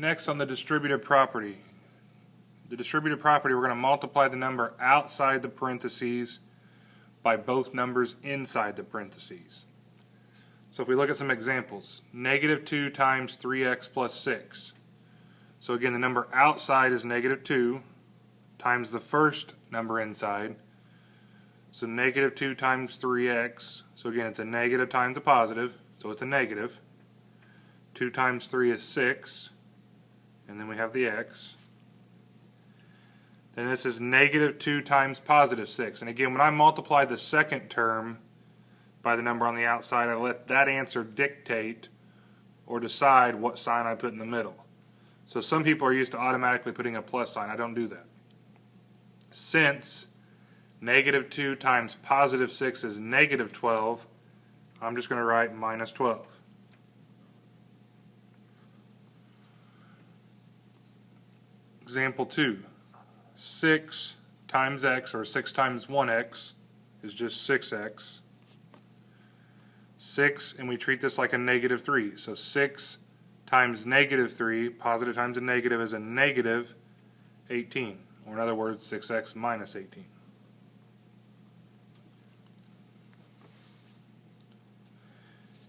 Next, on the distributive property. The distributive property, we're going to multiply the number outside the parentheses by both numbers inside the parentheses. So if we look at some examples, negative 2 times 3x plus 6. So again, the number outside is negative 2 times the first number inside. So negative 2 times 3x. So again, it's a negative times a positive, so it's a negative. 2 times 3 is 6, and then we have the x. Then this is negative 2 times positive 6. And again, when I multiply the second term by the number on the outside, I let that answer dictate or decide what sign I put in the middle. So some people are used to automatically putting a plus sign. I don't do that. Since negative 2 times positive 6 is negative 12, I'm just going to write minus 12. Example 2. 6 times x, or 6 times 1x, is just 6x. 6, and we treat this like a negative 3. So 6 times negative 3, positive times a negative, is a negative 18. Or in other words, 6x minus 18.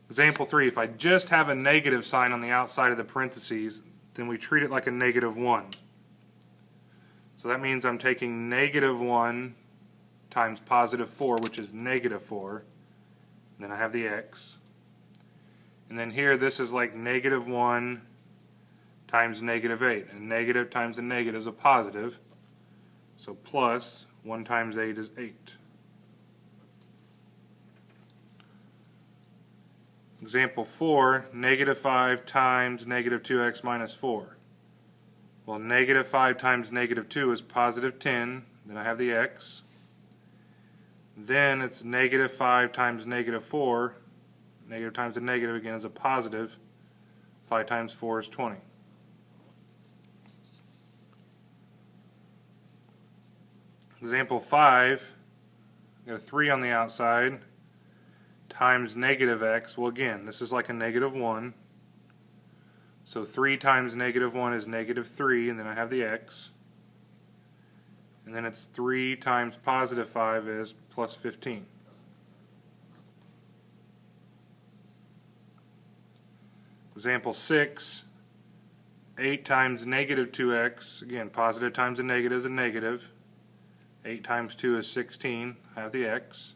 Example 3, if I just have a negative sign on the outside of the parentheses, then we treat it like a negative 1. So that means I'm taking negative 1 times positive 4, which is negative 4. And then I have the x. And then here, this is like negative 1 times negative 8. And negative times a negative is a positive. So plus 1 times 8 is 8. Example 4, negative 5 times negative 2x minus 4. Well, negative 5 times negative 2 is positive 10. Then I have the x. Then it's negative 5 times negative 4. Negative times a negative again is a positive. 5 times 4 is 20. Example 5, got a 3 on the outside, times negative x. Well, again, this is like a negative 1. So 3 times negative 1 is negative 3, and then I have the x. And then it's 3 times positive 5 is plus 15. Example 6, 8 times negative 2x. Again, positive times a negative is a negative. 8 times 2 is 16. I have the x.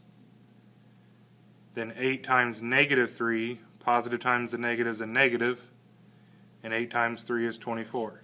Then 8 times negative 3. Positive times the negative is a negative. And 8 times 3 is 24.